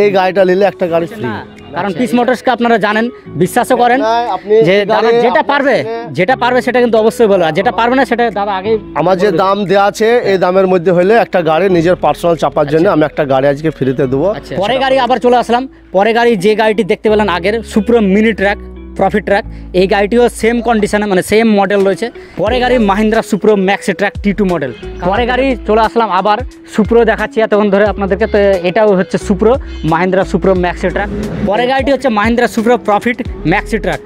এই গাড়িটা নিলে একটা গাড়ি ফ্রি। কারণ পিস মোটরসকে আপনারা জানেন, বিশ্বাসও করেন যে দাদা যেটা পারবে সেটা কিন্তু অবশ্যই বলবে, আর যেটা পারবে না সেটা দাদা আগে। আমার যে দাম দেওয়া আছে এই দামের মধ্যে হলে একটা গাড়ি নিজের পার্সোনাল চাপার জন্য আমি একটা গাড়ি আজকে ফ্রিতে দেবো। পরে গাড়ি আবার চলে আসলাম, পরে গাড়ি যে গাড়িটি দেখতে পেলেন আগের সুপ্রো মিনি ট্র্যাক প্রফিট ট্র্যাক, এই গাড়িটিও সেম কন্ডিশনে মানে সেম মডেল রয়েছে। পরে গাড়ি Mahindra Supro maxi track T2 model. পরে গাড়ি চলে আসলাম আবার সুপ্রো দেখাচ্ছি এতক্ষণ ধরে আপনাদেরকে, তো এটাও হচ্ছে সুপ্রো মাহিন্দ্রা সুপ্রো ম্যাক্সি ট্র্যাক। পরে গাড়িটি হচ্ছে মাহিন্দ্রা সুপ্রো প্রফিট ম্যাক্সি ট্র্যাক।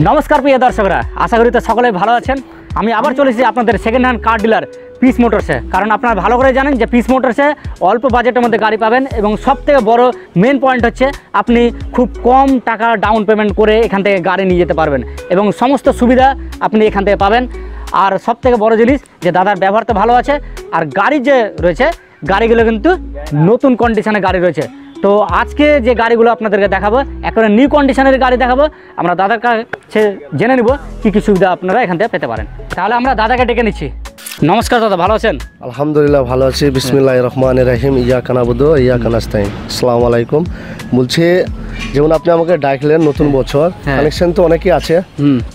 নমস্কার প্রিয় দর্শকরা, আশা করি তো সকলে ভালো আছেন। আমি আবার চলে এসেছি আপনাদের second hand car dealer Peace মোটরসে। কারণ আপনারা ভালো করে জানেন যে পিস মোটরসে অল্প বাজেটের মধ্যে গাড়ি পাবেন, এবং সবথেকে বড় মেন পয়েন্ট হচ্ছে আপনি খুব কম টাকা ডাউন পেমেন্ট করে এখান থেকে গাড়ি নিয়ে যেতে পারবেন, এবং সমস্ত সুবিধা আপনি এখান থেকে পাবেন। আর সবথেকে বড় জিনিস যে দাদার ব্যবহার তো ভালো আছে, আর গাড়ি যে রয়েছে গাড়িগুলো কিন্তু নতুন কন্ডিশনে গাড়ি রয়েছে। তো আজকে যে গাড়িগুলো আপনাদেরকে দেখাবো একেবারে নিউ কন্ডিশনের গাড়ি দেখাবো। আমরা দাদার কাছে জেনে নিব কী কী সুবিধা আপনারা এখান থেকে পেতে পারেন। তাহলে আমরা দাদাকে ডেকে নিচ্ছি। নমস্কার দাদা, ভালো আছেন? আলহামদুলিল্লাহ ভালো আছি। বিসমিল্লাহির রহমানির রহিম। ইয়াকা নাবুদু ওয়া ইয়াকা নাস্তাইন। আসসালামু আলাইকুম। বলছি যেমন আপনি আমাকে ডাকলেন নতুন বছর, কানেকশন তো অনেকই আছে,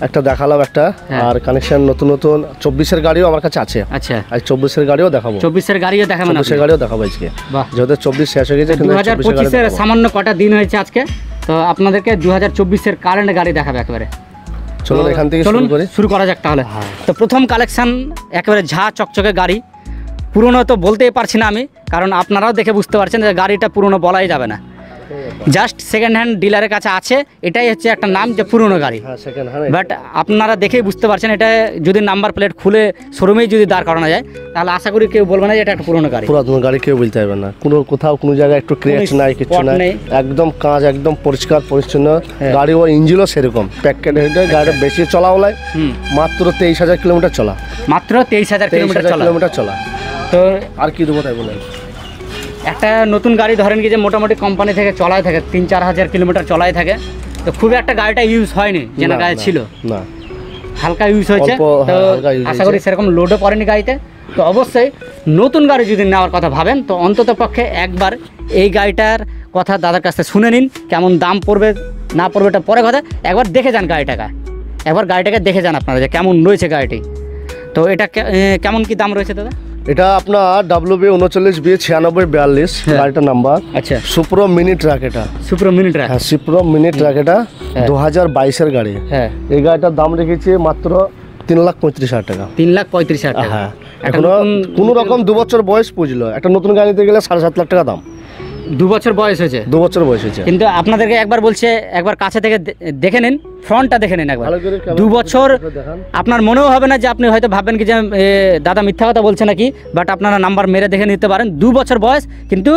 একটা দেখালাম একটা, আর কানেকশন নতুন নতুন 24-এর গাড়িও আমার কাছে আছে। আচ্ছা, আর 24-এর গাড়িও দেখাবো। 24-এর গাড়িও দেখাবেন? 24-এর গাড়িও দেখাবো আজকে, যেহেতু 24 শেষ হয়ে গেছে। 2025-এর সামান্য কটা দিন হয়েছে আজকে, তো আপনাদেরকে 2024-এর কারেন্ট গাড়ি দেখাবে একেবারে। চলুন এখান থেকে শুরু করা যাক তাহলে। তো প্রথম কালেকশন একেবারে ঝা চকচকে গাড়ি। পুরনো তো বলতেই পারছি না আমি, কারণ আপনারাও দেখে বুঝতে পারছেন যে গাড়িটা পুরনো বলাই যাবে না। জাস্ট সেকেন্ড হ্যান্ড ডিলারের কাছে আছে, এটাই হচ্ছে একটা নাম যে পুরনো গাড়ি। বাট আপনারা দেখেই বুঝতে পারছেন, এটা যদি নাম্বার প্লেট খুলে শোরুমেই যদি দাঁড় করানো যায় তাহলে আশা করি কেউ বলবে না যে এটা একটা পুরনো গাড়ি। পুরাতন গাড়ি কেউ বলতে পারবে না, কোথাও কোনো জায়গায় একটু ক্র্যাচ নাই, কিছু নাই, একদম কাঁচ একদম পরিষ্কার পরিচ্ছন্ন গাড়ি। ও ইঞ্জিনও সেরকম প্যাকেট হেডে গাড়িটা বেশি চলা হলাই মাত্র 23,000 কিলোমিটার চলা। মাত্র 23,000 কিলোমিটার চলা। তো আর কি দেবো তাই বলে, একটা নতুন গাড়ি ধরেন কি যে মোটামুটি কোম্পানি থেকে চলাই থাকে 3-4 হাজার কিলোমিটার চলাই থাকে, তো খুব একটা গাড়িটা ইউজ হয়নি, যে না গাড়ি ছিল না, হালকা ইউজ হয়েছে। তো আশা করি সেরকম লোডও পড়েনি গাড়িতে। তো অবশ্যই নতুন গাড়ি যদি নেওয়ার কথা ভাবেন তো অন্তত পক্ষে একবার এই গাড়িটার কথা দাদার কাছ থেকে শুনে নিন। কেমন দাম পড়বে না পড়বে এটা পরে কথা, একবার দেখে যান গাড়িটাকে দেখে যান আপনারা যে কেমন রয়েছে গাড়িটি। তো এটা কেমন কি দাম রয়েছে দাদা? এটা আপনার WB39B9642 গাড়িটার নাম্বার। আচ্ছা, সুপ্রো মিনি ট্রাক। এটা সুপ্রো মিনি ট্রাক। হ্যাঁ, সুপ্রো মিনি ট্রাক। এটা 2022-এর গাড়ি। হ্যাঁ, এই গাড়িটার দাম রেখেছি মাত্র 3,35,000 টাকা। 3,35,000 টাকা। হ্যাঁ, এখনো কোনো রকম 2 বছর বয়স পুজলো। একটা নতুন গাড়ি নিতে গেলে 7.5 লাখ টাকা দাম। 2 বছর বয়স হয়েছে? 2 বছর বয়স হয়েছে। কিন্তু আপনাদেরকে একবার বলছে একবার কাছে থেকে দেখে নিন, ফ্রন্টটা দেখে নিন একবার। 2 বছর আপনার মনেও হবে না যে আপনি হয়তো ভাববেন কি যে দাদা মিথ্যা কথা বলছে নাকি, বাট আপনারা নাম্বার মেরে দেখে নিতে পারেন। 2 বছর বয়স, কিন্তু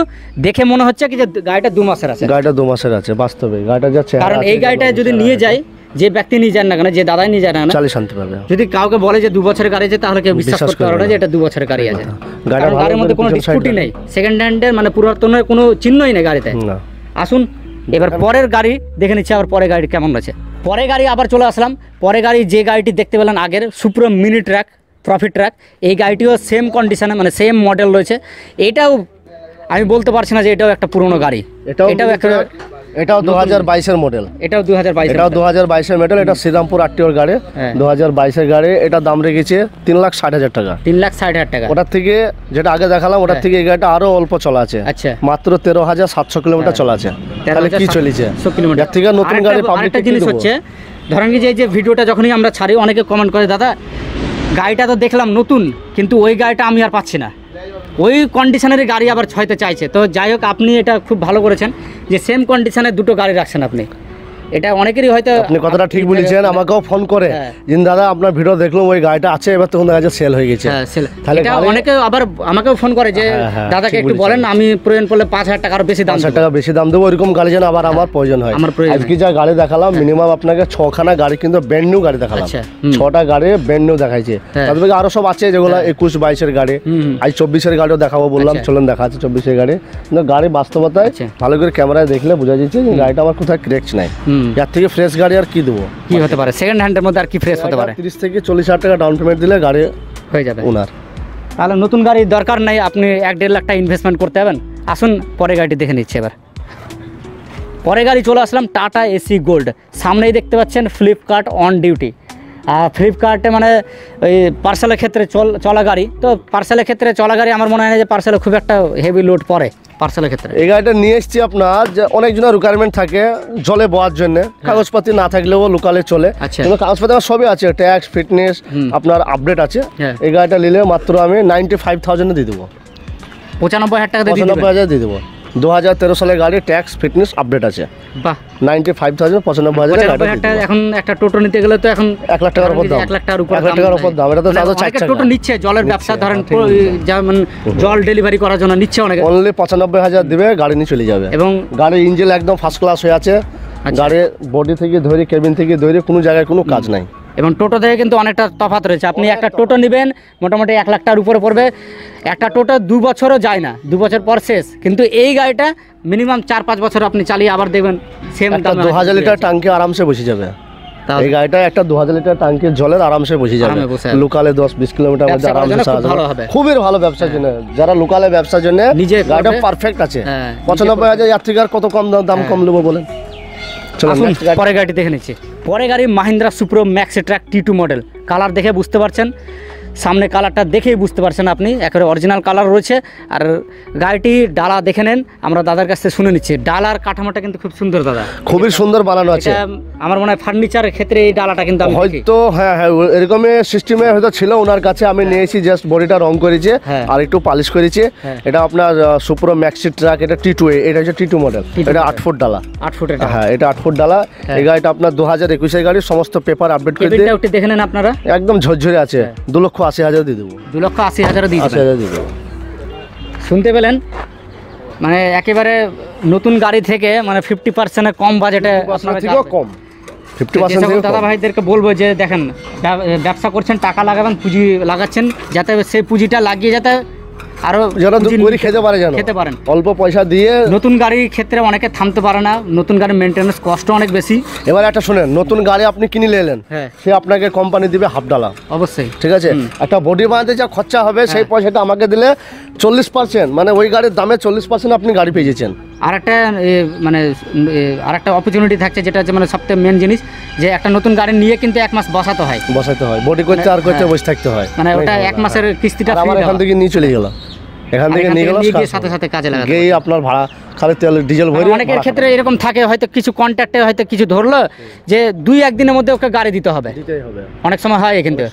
দেখে মনে হচ্ছে কি যে গাড়িটা 2 মাসের আছে। গাড়িটা 2 মাসের আছে বাস্তবে। গাড়িটা যাচ্ছে, কারণ এই গাড়িটা যদি নিয়ে যায়, যে ব্যক্তি নিয়ে যান না কেন, যে দাদাই নিয়ে যায় না কেন, চালিয়ে শান্তি পাবে। যদি কাউকে বলে যে 2 বছরের গাড়ি আছে তাহলে কেউ বিশ্বাস করতে পারবে না যে এটা 2 বছরের গাড়ি আছে। গাড়ির মধ্যে কোনো ডিসপুটই নেই, সেকেন্ড হ্যান্ডের মানে পুরাতনের কোনো চিহ্নই নেই গাড়িতে। আসুন এবার পরের গাড়ি দেখে নিচ্ছি, আবার পরের গাড়ি কেমন রয়েছে। পরে গাড়ি আবার চলে আসলাম, পরে গাড়ি যে গাড়িটি দেখতে পেলেন আগের সুপ্রো মিনি ট্র্যাক প্রফিট ট্র্যাক, এই গাড়িটিও সেম কন্ডিশনে মানে সেম মডেল রয়েছে। এটাও আমি বলতে পারছি না যে এটাও একটা পুরনো গাড়ি। এটাও একটা, এটাও 2022-এর মডেল। এটাও 2022-এর মডেল। এটা শ্রীরামপুর আরটিওর গাড়ি, 2022-এর গাড়ি। এটা দাম রেখেছে 3,60,000 টাকা। 3,60,000 টাকা। ওটার থেকে যেটা আগে দেখালাম ওটার থেকে এই গাড়িটা আরো অল্প চলা আছে। আচ্ছা, মাত্র 13,700 কিলোমিটার চলা আছে। তাহলে কি চলেছে কিলোমিটার থেকে নতুন গাড়ি পাবলিক। একটা জিনিস হচ্ছে ধরেন কি যে ভিডিওটা যখনই আমরা ছাড়ি অনেকে কমেন্ট করে দাদা গাড়িটা তো দেখলাম নতুন, কিন্তু ওই গাড়িটা আমি আর পাচ্ছি না, ওই কন্ডিশনের গাড়ি আবার ছয়তে চাইছে। তো যাই হোক, আপনি এটা খুব ভালো করেছেন যে সেম কন্ডিশনে 2টো গাড়ি রাখছেন আপনি। এটা অনেকেরই হয়তো আপনি কথাটা ঠিক বলেছেন। আমাকেও ফোন করে যে দাদা আপনার ভিডিও দেখলাম ওই গাড়িটা আছে, এবার তখন দেখা যাচ্ছে সেল হয়ে গেছে। তাহলে অনেকে আবার আমাকেও ফোন করে যে দাদাকে একটু বলেন, আমি প্রয়োজন পড়লে 5,000 টাকার বেশি দাম, 5,000 টাকা বেশি দাম দেবো, ওইরকম গাড়ি যেন আবার আমার প্রয়োজন হয়। আজকে যা গাড়ি দেখালাম মিনিমাম আপনাকে 6খানা গাড়ি কিন্তু ব্র্যান্ড নিউ গাড়ি দেখালাম। 6টা গাড়ি ব্র্যান্ড নিউ দেখাইছে। তারপরে আরো সব আছে যেগুলো 21-22-এর গাড়ি, আজ 24-এর গাড়িও দেখাবো বললাম, চলুন দেখা আছে 24-এর গাড়ি। কিন্তু গাড়ি বাস্তবতায় ভালো করে ক্যামেরায় দেখলে বোঝা যাচ্ছে যে গাড়িটা আমার কোথায় ক্র্যাচ নাই। এর থেকে ফ্রেশ গাড়ি আর কি দেবো, কি হতে পারে সেকেন্ড হ্যান্ডের মধ্যে আর কি ফ্রেশ হতে পারে। 30 থেকে 40,000 টাকা ডাউন পেমেন্ট দিলে গাড়ি হয়ে যাবে ওনার। তাহলে নতুন গাড়ির দরকার নাই, আপনি 1-1.5 লাখ টাকা ইনভেস্টমেন্ট করতে হবেন। আসুন পরে গাড়িটি দেখে নিচ্ছি এবার। পরে গাড়ি চলে আসলাম টাটা এসি গোল্ড। সামনেই দেখতে পাচ্ছেন ফ্লিপকার্ট অন ডিউটি। ফ্লিপকার্টে মানে ওই পার্সেলের ক্ষেত্রে চলা গাড়ি, তো পার্সেলের ক্ষেত্রে চলা গাড়ি আমার মনে হয় না যে পার্সেলে খুব একটা হেভি লোড পড়ে পার্সেলের ক্ষেত্রে। এই গাড়িটা নিয়ে এসেছি আপনার, যে অনেকজনের রিকোয়ারমেন্ট থাকে জলে বওয়ার জন্য, কাগজপাতি না থাকলেও লোকালে চলে। কিন্তু কাগজপাতি আমার সবই আছে, ট্যাক্স ফিটনেস আপনার আপডেট আছে। এই গাড়িটা নিলে মাত্র আমি 95,000 দিয়ে দেবো। 95,000 টাকা দিয়ে 95,000 দিয়ে দেবো। 2013 সালের গাড়ি, ট্যাক্স ফিটনেস আপডেট আছে। বাহ, 95,000 95,000। এখন একটা টোটো নিতে গেলে তো এখন 1 লাখ টাকার উপর দাম। 1 লাখ টাকার উপর 1 লাখ টাকার উপর দাম। এটা তো তাদের চার চাকা টোটো নিচ্ছে জলের ব্যবসা, ধরেন যেমন জল ডেলিভারি করার জন্য নিচ্ছে অনেকে। অনলি 95,000 দিবে, গাড়ি নিয়ে চলে যাবে। এবং গাড়ির ইঞ্জিন একদম ফার্স্ট ক্লাস হয়ে আছে। গাড়ির বডি থেকে ধরে, কেবিন থেকে ধরে কোনো জায়গায় কোনো কাজ নাই। এবং টোটো থেকে কিন্তু অনেকটা তফাৎ রয়েছে। আপনি একটা টোটো নেবেন মোটামুটি 1 লাখ টাকার উপরে পড়বে। একটা টোটো 2 বছরও যায় না, 2 বছর পর শেষ। কিন্তু এই গাড়িটা মিনিমাম 4-5 বছর আপনি চালিয়ে আবার দেখবেন সেম দাম। 2000 লিটার ট্যাঙ্কি আরামসে বসে যাবে এই গাড়িটা। একটা 2000 লিটার ট্যাঙ্কি জলের আরামসে বসে যাবে। লোকালে 10-20 কিলোমিটার মধ্যে আরামসে যাবে। খুবই ভালো ব্যবসার জন্য, যারা লোকালে ব্যবসার জন্য গাড়িটা পারফেক্ট আছে। 95,000 এর থেকে আর কত কম দাম কম নেবো বলেন? পরে গাড়ি দেখে নিচ্ছি। পরে গাড়ি Mahindra Supro Maxi truck T2 model. Colour দেখে বুঝতে পারছেন, সামনে কালারটা দেখেই বুঝতে পারছেন আপনি, একেবারে অরিজিনাল কালার রয়েছে। আর গাড়িটি ডালা দেখে নেন, আমরা দাদার কাছ থেকে শুনে নিচ্ছি। ডালার কাঠামোটা কিন্তু খুব সুন্দর দাদা, খুবই সুন্দর বানানো আছে। আমার মনে হয় ফার্নিচারের ক্ষেত্রে এই ডালাটা কিন্তু হয়তো হ্যাঁ এরকমই সিস্টেমে হয়তো ছিল ওনার কাছে। আমি নিয়েছি, জাস্ট বডিটা রং করেছে আর একটু পালিশ করেছে। এটা আপনার সুপ্রো ম্যাক্সি ট্রাক, এটা T2, এটা হচ্ছে T2 মডেল। এটা 8 ফুট ডালা। 8 ফুটের, হ্যাঁ এটা 8 ফুট ডালা। এই গাড়িটা আপনার 2021 এর গাড়ি, সমস্ত পেপার আপডেট করে দিয়ে দেখে নেন আপনারা। একদম ঝরঝরে আছে। 2,80,000 দিয়ে দেবো। 2,80,000 দিয়ে দেবো। শুনতে পেলেন, মানে একেবারে নতুন গাড়ি থেকে মানে 50% কম বাজেটে কম 50% দাদা ভাইদেরকে বলবো যে দেখেন, ব্যবসা করছেন, টাকা লাগাবেন, পুঁজি লাগাচ্ছেন, যাতে সেই পুঁজিটা লাগিয়ে যাতে আরো খেতে পারেন। অল্প পয়সা দিয়ে নতুন গাড়ির ক্ষেত্রে অনেকে থামতে পারে না, নতুন গাড়ির মেনটেন্যান্স কষ্ট অনেক বেশি। এবার একটা শুনেন, নতুন গাড়ি আপনি কিনে নিলেন, সে আপনাকে কোম্পানি দিবে হাফ ডালা। অবশ্যই, ঠিক আছে। একটা বডি বানাতে যা খরচা হবে সেই পয়সাটা আমাকে দিলে 40%, মানে ওই গাড়ির দামে 40% আপনি গাড়ি পেয়ে যাচ্ছেন। আর একটা মানে আর একটা অপরচুনিটি থাকছে, যেটা হচ্ছে মানে সবথেকে মেন জিনিস, যে একটা নতুন গাড়ি নিয়ে কিন্তু 1 মাস বসাতে হয়, বডি করতে আর করতে বসে থাকতে হয়। মানে ওটা 1 মাসের কিস্তিটা আমার এখান থেকে নিয়ে চলে গেল, এখান থেকে নিয়ে গেল, সাথে সাথে কাজে লাগাতে গিয়ে আপনার ভাড়া খালি তেল ডিজেল ভরে। অনেকের ক্ষেত্রে এরকম থাকে, হয়তো কিছু কন্ট্রাক্টে হয়তো কিছু ধরলো যে 2-1 দিনের মধ্যে ওকে গাড়ি দিতে হবে, অনেক সময় হয় কিন্তু।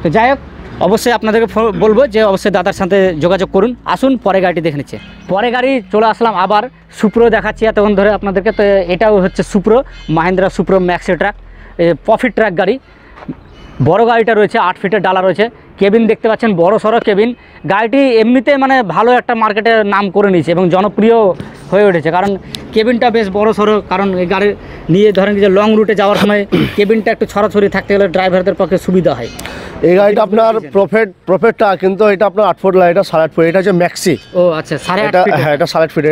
তো যাই হোক, অবশ্যই আপনাদেরকে বলবো যে অবশ্যই দাদার সাথে যোগাযোগ করুন। আসুন পরে গাড়িটি দেখে নিচ্ছে। পরে গাড়ি চলে আসলাম আবার, সুপ্রো দেখাচ্ছি এতক্ষণ ধরে আপনাদেরকে। তো এটাও হচ্ছে সুপ্রো, Mahindra Supro Maxi truck, profit truck গাড়ি। বড় গাড়িটা রয়েছে, 8 ফিটের ডালা রয়েছে। কেবিন দেখতে পাচ্ছেন, বড় সড়ো কেবিন। গাড়িটি এমনিতে মানে ভালো একটা মার্কেটে নাম করে নিয়েছে এবং জনপ্রিয় হয়ে উঠেছে, কারণ কেবিনটা বেশ বড় সড়ো। কারণ এই গাড়ি নিয়ে ধরেন যে লং রুটে যাওয়ার সময় কেবিনটা একটু ছড়াছড়ি থাকতে গেলে ড্রাইভারদের পক্ষে সুবিধা হয়। এই গাড়িটা আপনার প্রফিটটা কিন্তু এটা আপনার 8 ফুট, এটা 8.5 ফুট। এটা হচ্ছে ম্যাক্সি। ও আচ্ছা, 8.5 ফিট। হ্যাঁ এটা 8.5 ফিট।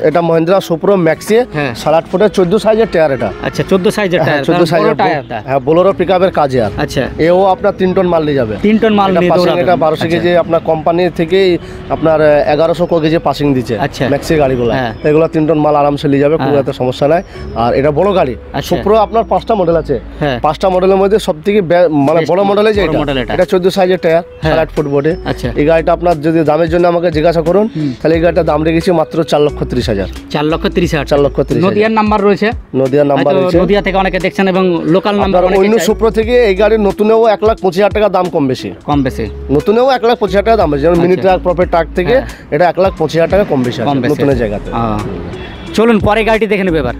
এটা মহিন্দ্রা সুপ্রো ম্যাক্সি 8.5 ফুটের 14 সাইজের টায়ার। এটা আচ্ছা 14 সাইজের টায়ার, 14 সাইজের টায়ার। হ্যাঁ বোলেরো পিকআপের কাজে। আর আচ্ছা এও আপনার 3 টন মাল নিয়ে যাবে। 3 টন মাল নিয়ে দৌড়াবে। এটা 1200 কেজি আপনার কোম্পানি থেকেই আপনার 1100 কেজি পাসিং দিচ্ছে ম্যাক্সি গাড়িগুলো। এগুলো 3 টন মাল আরামসে নিয়ে যাবে, কোনো একটা সমস্যা নাই। আর এটা বড় গাড়ি। সুপ্রো আপনার 5টা মডেল আছে। 5টা মডেলের মধ্যে সবথেকে মানে বড় মডেল যে এটা 14 সাইজের টায়ার, 8.5 ফুট বডি। এই গাড়িটা আপনার যদি দামের জন্য আমাকে জিজ্ঞাসা করুন, তাহলে এই গাড়িটার দাম রেখেছি মাত্র 4,30,000। 4,30,000। 4,30,000। নদিয়ার নাম্বার রয়েছে। নদিয়ার নাম্বার রয়েছে। নদিয়া থেকে অনেকে দেখছেন এবং লোকাল নাম্বার অনেকে। অন্য সুপ্রো থেকে এই গাড়ির নতুনেও 1,25,000 টাকা দাম কম বেশি। নতুনেও 1,25,000 টাকা দাম বেশি। যেমন মিনি ট্রাক, প্রফিট ট্রাক থেকে এটা 1,25,000 টাকা কম বেশি আছে নতুনের জায়গাতে। চলুন পরে গাড়িটি দেখে নেবে। এবার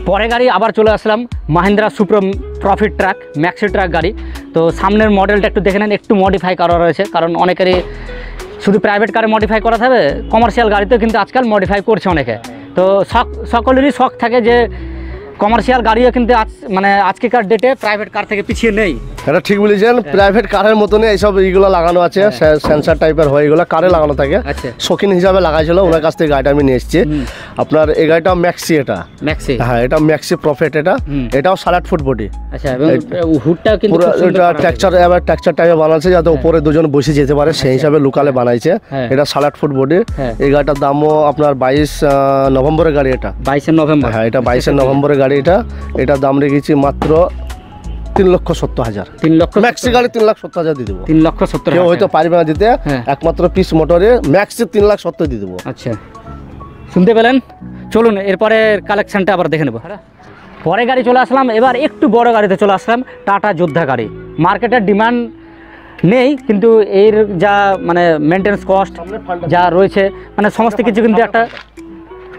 পরে গাড়ি আবার চলে আসলাম, Mahindra সুপ্রো profit truck maxi truck গাড়ি। তো সামনের মডেলটা একটু দেখে নেন, একটু মডিফাই করা রয়েছে, কারণ অনেকেরই শুধু প্রাইভেট কারে মডিফাই করা থাকবে, কমার্শিয়াল গাড়িতেও কিন্তু আজকাল মডিফাই করছে অনেকে। তো সকলেরই শখ থাকে যে কমার্শিয়াল গাড়িও কিন্তু মানে আজকেকার ডেটে প্রাইভেট কার থেকে পিছিয়ে নেই। এটা ঠিক বলেছেন, প্রাইভেট কারের মতনই এইসব এইগুলো লাগানো আছে, সেন্সার টাইপের হয়, এগুলো কারে লাগানো থাকে। শৌখিন হিসাবে লাগাইছিল, ওনার কাছ থেকে গাড়িটা আমি নিয়ে এসেছি। আপনার এই গাড়িটা ম্যাক্সি, এটা ম্যাক্সি, হ্যাঁ এটা ম্যাক্সি প্রফিট, এটাও 8.5 ফুট বডি। আচ্ছা, এবং হুডটাও কিন্তু এটা টেক্সচার, এবার টেক্সচার টাইপে বানাচ্ছে যাতে উপরে দুজন বসে যেতে পারে, সেই হিসাবে লোকালে বানাইছে। এটা 8.5 ফুট বডি। এই গাড়িটার দামও আপনার 22 নভেম্বরের গাড়ি, এটা 22 নভেম্বর, হ্যাঁ এটা 22 নভেম্বরের গাড়ি। এটার দাম রেখেছি মাত্র 3,70,000। 3 লক্ষ ম্যাক্সি গাড়ি 3,70,000 দিয়ে দেবো। 3,70,000 কেউ হয়তো পারবে না দিতে, একমাত্র পিস মোটরে ম্যাক্সি 3,70,000 দিয়ে দেবো। আচ্ছা, শুনতে পেলেন? চলুন এরপরে কালেকশনটা আবার দেখে নেব। পরে গাড়ি চলে আসলাম, এবার একটু বড় গাড়িতে চলে আসলাম, টাটা যোদ্ধা গাড়ি। মার্কেটের ডিমান্ড নেই, কিন্তু এর যা মানে মেনটেন্স কস্ট যা রয়েছে, মানে সমস্ত কিছু কিন্তু একটা,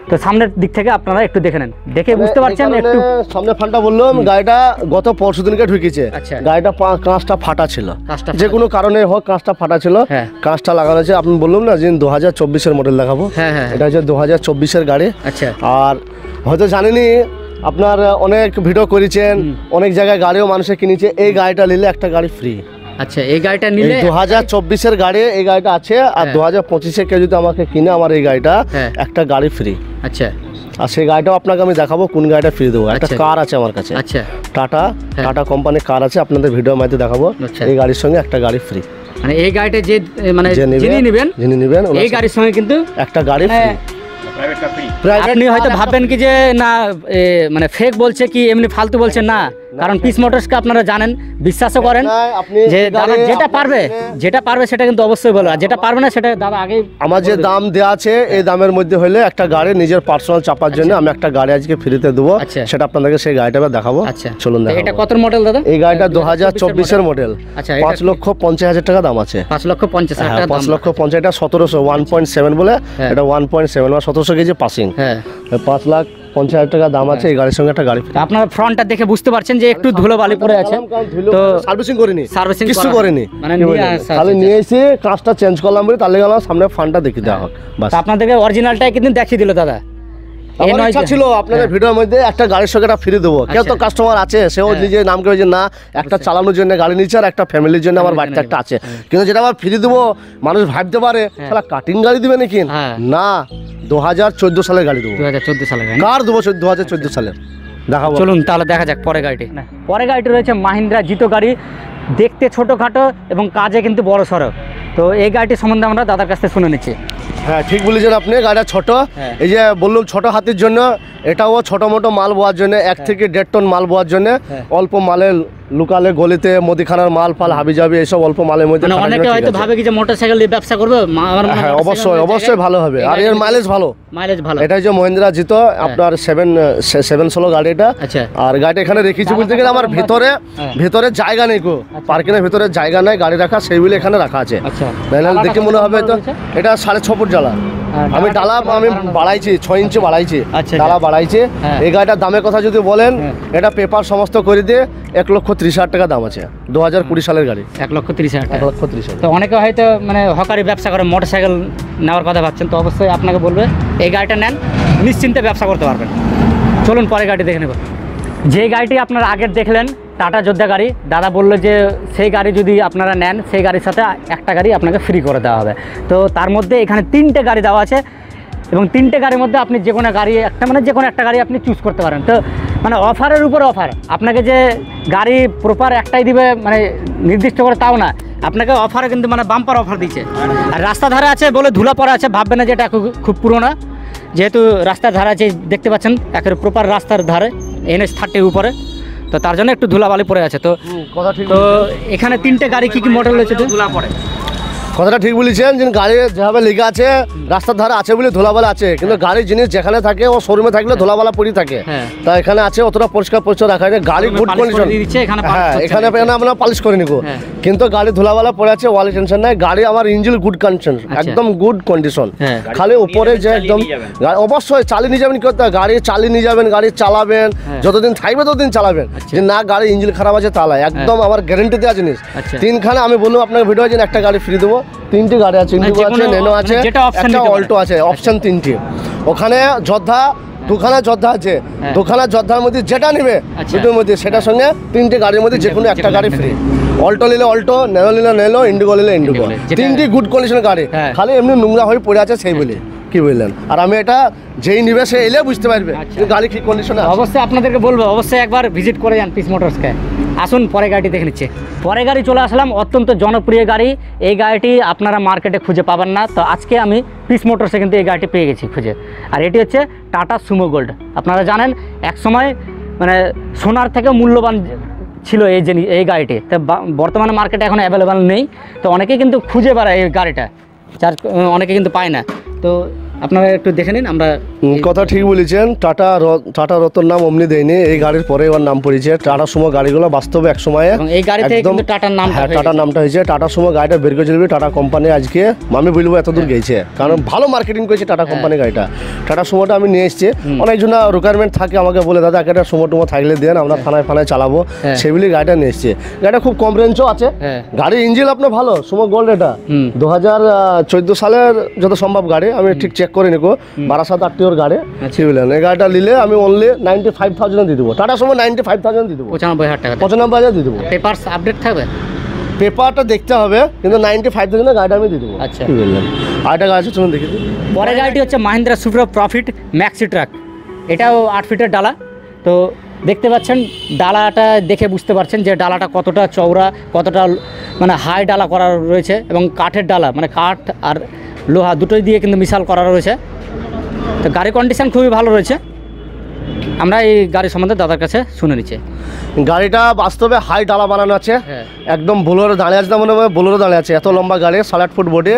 তো সামনের দিক থেকে আপনারা একটু দেখে নেন, দেখে বুঝতে পারছেন। একটু সামনে ফান্ডা বললাম, গাড়িটা গত পরশু দিনকে ঢুকেছে। গাড়িটা কাঁচটা ফাটা ছিল, যে কোনো কারণে হোক কাঁচটা ফাটা ছিল, কাঁচটা লাগানো আছে। আপনি বললাম না যে 2024-এর মডেল দেখাবো, এটা হচ্ছে 2024-এর গাড়ি। আচ্ছা, আর হয়তো জানেনি আপনার অনেক ভিডিও করেছেন, অনেক জায়গায় গাড়িও মানুষে কিনেছে। এই গাড়িটা নিলে একটা গাড়ি ফ্রি। আচ্ছা, এই গাড়িটা নিলে 2024-এর গাড়ি, এই গাড়িটা আছে। আর 2025-এ কেউ যদি আমাকে কিনে আমার এই গাড়িটা, একটা গাড়ি ফ্রি। আচ্ছা, আর সেই গাড়িটাও আপনাকে আমি দেখাবো কোন গাড়িটা ফ্রি দেবো। একটা কার আছে আমার কাছে, আচ্ছা টাটা কোম্পানির কার আছে, আপনাদের ভিডিও মাঝে দেখাবো। এই গাড়ির সঙ্গে একটা গাড়ি ফ্রি। মানে এই গাড়িটা যে মানে যিনি নেবেন এই গাড়ির সঙ্গে কিন্তু একটা গাড়ি ফ্রি। আপনি হয়তো ভাববেন কি যে না মানে ফেক বলছে কি এমনি ফালতু বলছে, না, কারণ পিস মোটরসকে আপনারা জানেন, বিশ্বাসও করেন যে দাদা যেটা পারবে সেটা কিন্তু অবশ্যই বলবে, আর যেটা পারবে না সেটা দাদা আগে। আমার যে দাম দেওয়া আছে এই দামের মধ্যে হলে একটা গাড়ি নিজের পার্সোনাল চাপার জন্য আমি একটা গাড়ি আজকে ফ্রিতে দেবো, সেটা আপনাদেরকে সেই গাড়িটা দেখাবো। চলুন, এটা কত মডেল দাদা? এই গাড়িটা 2024-এর মডেল। 5,50,000 টাকা দাম আছে। 5,50,000 টাকা, 5,50,000। এটা 1700 1.7 বলে, এটা 1.7 মানে 1700 কেজি পাসিং। 5,50,000 টাকা দাম আছে। এই গাড়ির সঙ্গে একটা গাড়ি। আপনার ফ্রন্টটা দেখে বুঝতে পারছেন যে একটু ধুলো বালি পড়ে আছে, তো সার্ভিসিং করিনি, কিছু করিনি, মানে খালি নিয়ে এসে কাঁচটা চেঞ্জ করলাম বলে, তাহলে গেলাম সামনে ফ্রন্টটা দেখে দেওয়া হোক। আপনাদেরকে অরিজিনালটাই কিন্তু দেখিয়ে দিল দাদা। আমার ইচ্ছা ছিল আপনাদের ভিডিওর মধ্যে একটা গাড়ির সঙ্গে একটা ফ্রি দেবো। কেউ তো কাস্টমার আছে, সেও নিজের নাম করে যে না একটা চালানোর জন্য গাড়ি নিচ্ছে, আর একটা ফ্যামিলির জন্য আমার বাড়িতে একটা আছে। কিন্তু যেটা আবার ফ্রি দেবো, মানুষ ভাবতে পারে তাহলে কাটিং গাড়ি দিবে নাকি, না, 2014 সালের গাড়ি দেবো। 2014 সালের গাড়ি কার দেবো? 2014 সালের দেখাবো। চলুন তাহলে দেখা যাক পরে গাড়িটি। পরে গাড়িটি রয়েছে মাহিন্দ্রা জিতো গাড়ি, দেখতে ছোটোখাটো এবং কাজে কিন্তু বড় সড়ো। তো এই গাড়িটি সম্বন্ধে আমরা দাদার কাছ থেকে শুনে নিচ্ছি। হ্যাঁ, ঠিক বলেছেন আপনি, গাড়িটা ছোট। এই যে বললাম ছোট হাতির জন্য, এটাও ছোট মোটো মাল বোয়ার জন্য, 1 থেকে 1.5 টন মাল বোয়ার জন্য, অল্প মালে লোকালে গলিতে মুদিখানার মাল ফাল হাবি যাবি এইসব অল্প মালের মধ্যে। অনেকে হয়তো ভাবে কি যে মোটরসাইকেল দিয়ে ব্যবসা করবে, হ্যাঁ অবশ্যই ভালো হবে, আর এর মাইলেজ ভালো। এটা যে মহিন্দ্রা জিতো আপনার 716 গাড়ি এটা। আর গাড়িটা এখানে রেখেছি বলতে গেলে আমার ভেতরে জায়গা নেই, পার্কিং এর ভেতরে জায়গা নাই গাড়ি রাখা, সেইগুলো এখানে রাখা আছে। দেখে মনে হবে তো এটা 6.5 ফুট জ্বালা। আমি ডালা আমি বাড়াইছি, 6 ইঞ্চি বাড়াইছি, ডালা বাড়াইছি। এই গাড়িটার দামের কথা যদি বলেন, এটা পেপার সমস্ত করে দিয়ে 1,30,000 টাকা দাম আছে। 2020 সালের গাড়ি। 1,30,000 টাকা। 1,30,000। তো অনেকে হয়তো মানে হকারি ব্যবসা করে মোটরসাইকেল নেওয়ার কথা ভাবছেন, তো অবশ্যই আপনাকে বলবে এই গাড়িটা নেন, নিশ্চিন্তে ব্যবসা করতে পারবেন। চলুন পরে গাড়ি দেখে নেব। যে গাড়িটি আপনারা আগের দেখলেন টাটা যোদ্ধা গাড়ি, দাদা বললো যে সেই গাড়ি যদি আপনারা নেন, সেই গাড়ির সাথে একটা গাড়ি আপনাকে ফ্রি করে দেওয়া হবে। তো তার মধ্যে এখানে 3টে গাড়ি দেওয়া আছে, এবং 3টে গাড়ির মধ্যে আপনি যে কোনো গাড়ি একটা মানে যে কোনো একটা গাড়ি আপনি চুজ করতে পারেন। তো মানে অফারের উপর অফার, আপনাকে যে গাড়ি প্রপার একটাই দিবে মানে নির্দিষ্ট করে তাও না, আপনাকে অফারে কিন্তু মানে বাম্পার অফার দিচ্ছে। আর রাস্তা ধারে আছে বলে ধুলা পড়া আছে, ভাববেন না যে এটা খুব পুরোনো, যেহেতু রাস্তার ধারে আছে দেখতে পাচ্ছেন, একেবারে প্রপার রাস্তার ধারে NH 30 উপরে, তো তার জন্য একটু ধুলাবালি পড়ে আছে। তো এখানে 3টে গাড়ি কি মডেল রয়েছে? ধুলা পড়ে, কথাটা ঠিক বলেছেন, যে গাড়ি যেভাবে লেগে আছে রাস্তার ধারে আছে বলে ধুলাবালা আছে, কিন্তু গাড়ির জিনিস যেখানে থাকে ও শোরুমে থাকলে ধুলাবালা পড়ে থাকে। তা এখানে আছে অতটা পরিষ্কার রাখা যায়, গাড়ি গুড কন্ডিশন। হ্যাঁ, এখানে আমরা পালিশ করে নিব, কিন্তু গাড়ি ধুলাবালা পড়ে আছে, ওয়ালি টেনশন নাই। গাড়ি আমার ইঞ্জিন গুড কন্ডিশন, একদম গুড কন্ডিশন। খালি উপরে যে একদম অবশ্যই চালিয়ে নিয়ে যাবেন, কি করতে গাড়ি চালিয়ে নিয়ে যাবেন, গাড়ি চালাবেন, যতদিন থাকবে ততদিন চালাবেন। যে না গাড়ি ইঞ্জিন খারাপ আছে তাহলে একদম আমার গ্যারেন্টি দেওয়া জিনিস। 3খানে আমি বললাম আপনাকে ভিডিও যে একটা গাড়ি ফ্রি দেবো, 3টি গাড়ি আছে, ইন্ডিগো আছে, নেনো আছে, একটা অল্টো আছে, অপশন 3টি। ওখানে যোদ্ধা দুখানা যোদ্ধা আছে, দুখানা যোদ্ধার মধ্যে যেটা নেবে দুটোর মধ্যে সেটার সঙ্গে 3টে গাড়ির মধ্যে যে কোনো একটা গাড়ি ফ্রি। অল্টো নিলে অল্টো, নেনো নিলে নেনো, ইন্ডিগো নিলে ইন্ডিগো, 3টি গুড কন্ডিশনের গাড়ি। খালি এমনি নোংরা হয়ে পড়ে আছে সেই বলে, কি বললেন? আর আমি এটা যেই নিবে সে এলে বুঝতে পারবে গাড়ি কি কন্ডিশনে। অবশ্যই আপনাদেরকে বলবো, অবশ্যই একবার ভিজিট করে যান পিস মোটরসকে। আসুন পরে গাড়িটি দেখে নিচ্ছে। পরে গাড়ি চলে আসলাম, অত্যন্ত জনপ্রিয় গাড়ি। এই গাড়িটি আপনারা মার্কেটে খুঁজে পাবেন না, তো আজকে আমি পিস মোটরসে কিন্তু এই গাড়িটি পেয়ে গেছি খুঁজে। আর এটি হচ্ছে টাটা সুমো গোল্ড। আপনারা জানেন একসময় মানে সোনার থেকে মূল্যবান ছিল এই গাড়িটি, তো বর্তমানে মার্কেটে এখন অ্যাভেলেবেল নেই, তো অনেকেই কিন্তু খুঁজে বেড়ায় এই গাড়িটা, যার অনেকে কিন্তু পায় না। তো আপনারা একটু দেখে নিন। আমরা কথা ঠিক বলেছেন, টাটা রতন নাম অমনি দেয়নি, এই গাড়ির পরে এবার নাম পড়েছে টাটা সুমো গাড়িগুলো। বাস্তবে এক সময় এই গাড়িতে কিন্তু টাটার নাম, টাটার নামটা হয়েছে। টাটা সুমো গাড়িটা বের করেছিল টাটা কোম্পানি, আজকে আমি বলবো এত দূর গেছে, কারণ ভালো মার্কেটিং করেছে টাটা কোম্পানি গাড়িটা। টাটা সুমোটা আমি নিয়ে এসেছি, অনেকজন রিকোয়ারমেন্ট থাকে আমাকে বলে দাদা একটা সুমো টুমো থাকলে দেন, আমরা থানায় ফানায় চালাবো, সেগুলি গাড়িটা নিয়ে এসেছি। গাড়িটা খুব কম রেঞ্জও আছে, গাড়ির ইঞ্জিন আপনার ভালো। সুমো গোল্ড এটা 2014 সালের যত সম্ভব গাড়ি, আমি ঠিক চেক করে নিবো, 12-8 গাড়ি ছিলেন। এই গাড়িটা নিলে আমি অনলি 95,000 দিয়ে দেবো, টাটা সুমো 95,000 দিয়ে দেবো, 95,000 টাকা, 95,000 দিয়ে দেবো। পেপারস আপডেট থাকবে, পেপারটা দেখতে হবে, কিন্তু 95,000 গাড়িটা আমি দিয়ে দেবো। আচ্ছা, কি বললেন? আরেকটা গাড়ি আছে, চলুন দেখি। পরের গাড়িটি হচ্ছে Mahindra super profit maxi truck. এটাও 8 ফিটের ডালা। তো দেখতে পাচ্ছেন ডালাটা দেখে বুঝতে পারছেন যে ডালাটা কতটা চওড়া, কতটা মানে হাই ডালা করা রয়েছে, এবং কাঠের ডালা মানে কাঠ আর লোহা দুটোই দিয়ে কিন্তু মিশাল করা রয়েছে। তো গাড়ির কন্ডিশন খুবই ভালো রয়েছে। আমরা এই গাড়ি সম্বন্ধে দাদার কাছে শুনে নিচ্ছি। গাড়িটা বাস্তবে হাই ডালা বানানো আছে, একদম বোলেরো দাঁড়িয়ে আছে, মনে হয় বোলেরো দাঁড়িয়ে আছে, এত লম্বা গাড়ি, 8.5 ফুট বডি,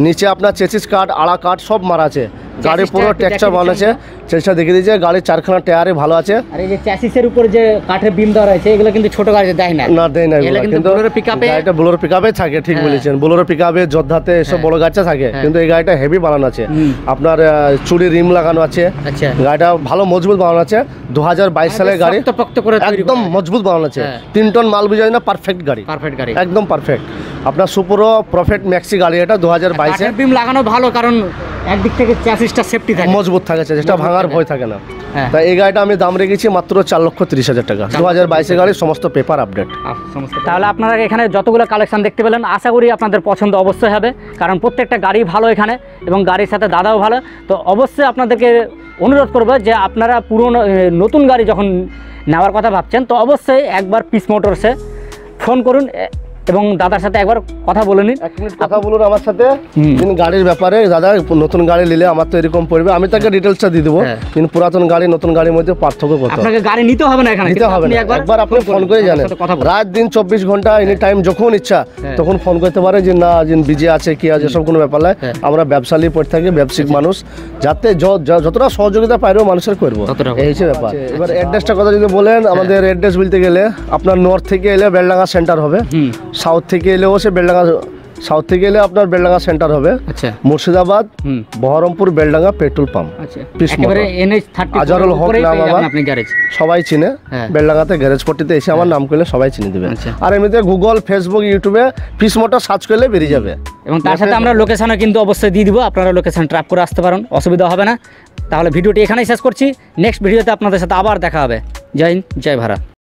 নিচে আপনার চেসিস কাঠ, আড়া কাঠ সব মারা আছে। গাড়ি পুরো টেক্সচার বানানো আছে, চেষ্টা দেখিয়ে দিয়েছে। গাড়ির 4খানা টায়ারে ভালো আছে। আর এই যে চ্যাসিসের উপর যে কাঠের বিম দেওয়া রয়েছে, এগুলো কিন্তু ছোট গাড়িতে দেয় না, না দেয় না, কিন্তু বোলেরো পিকআপে, গাড়িটা বোলেরো পিকআপে থাকে, ঠিক বলেছেন। বোলেরো পিকআপে, যোদ্ধাতে এসব বড় গাড়িতে থাকে, কিন্তু এই গাড়িটা হেভি বানানো আছে। আপনার চুড়ি রিম লাগানো আছে, গাড়িটা ভালো মজবুত বানানো আছে। 2022 সালের গাড়ি, একদম মজবুত বানানো আছে, 3 টন মাল বুঝায় না, পারফেক্ট গাড়ি, একদম পারফেক্ট। আপনার সুপারো প্রফিট ম্যাক্সি গাড়ি, এটা 2022 বিম লাগানো ভালো, কারণ একদিক থেকে চ্যাসিসটা সেফটি থাকে, মজবুত থাকে, যেটা ভাঙার ভয় থাকে না। তাই এই গাড়িটা আমি দাম রেখেছি মাত্র 4,30,000 টাকা, 2022 গাড়ির সমস্ত পেপার আপডেট। তাহলে আপনারা এখানে যতগুলো কালেকশন দেখতে পেলেন, আশা করি আপনাদের পছন্দ অবশ্যই হবে, কারণ প্রত্যেকটা গাড়ি ভালো এখানে, এবং গাড়ির সাথে দাদাও ভালো। তো অবশ্যই আপনাদেরকে অনুরোধ করবো যে আপনারা পুরনো নতুন গাড়ি যখন নেওয়ার কথা ভাবছেন, তো অবশ্যই একবার পিস মোটরসে ফোন করুন এবং দাদার সাথে একবার কথা বলে নিন। 1 মিনিট কথা বলুন আমার সাথে গাড়ির ব্যাপারে। দাদা নতুন গাড়ি নিলে আমার তো এরকম পড়বে, আমি তাকে ডিটেলসটা দিয়ে দেবো, কিন্তু পুরাতন গাড়ি নতুন গাড়ির মধ্যে পার্থক্য করতে হবে। আপনাকে গাড়ি নিতে হবে না, এখানে নিতে হবে না, একবার আপনি ফোন করে জানেন, রাত দিন 24 ঘন্টা এনি টাইম যখন ইচ্ছা তখন ফোন করতে পারে, যে না বিজি আছে কি আছে, সব কোনো ব্যাপার নয়। আমরা ব্যবসা নিয়ে পড়ে থাকি, ব্যবসায়িক মানুষ, যাতে যতটা সহযোগিতা পাইরো মানুষের করবো, এই হচ্ছে ব্যাপার। এবার অ্যাড্রেসটা কথা যদি বলেন, আমাদের অ্যাড্রেস বলতে গেলে আপনার নর্থ থেকে এলে বেলডাঙ্গা সেন্টার হবে, সাউথ থেকে এলেও সে বেলডাঙ্গা, সাউথ থেকে এলে আপনার বেলডাঙ্গা সেন্টার হবে, মুর্শিদাবাদ বহরমপুর বেলডাঙ্গা পেট্রোল পাম্প, আজহারুল হক নাম আমার, সবাই চিনে। বেলডাঙ্গাতে গ্যারেজ পট্টিতে এসে আমার নাম করলে সবাই চিনে দেবে। আর এমনিতে গুগল, ফেসবুক, ইউটিউবে পিস মোটর সার্চ করলে বেরিয়ে যাবে, এবং তার সাথে আমরা লোকেশনও কিন্তু অবশ্যই দিয়ে দিব, আপনারা লোকেশন ট্র্যাক করে আসতে পারেন, অসুবিধা হবে না। তাহলে ভিডিওটি এখানেই শেষ করছি, নেক্সট ভিডিওতে আপনাদের সাথে আবার দেখা হবে। জয় হিন্দ, জয় ভারত।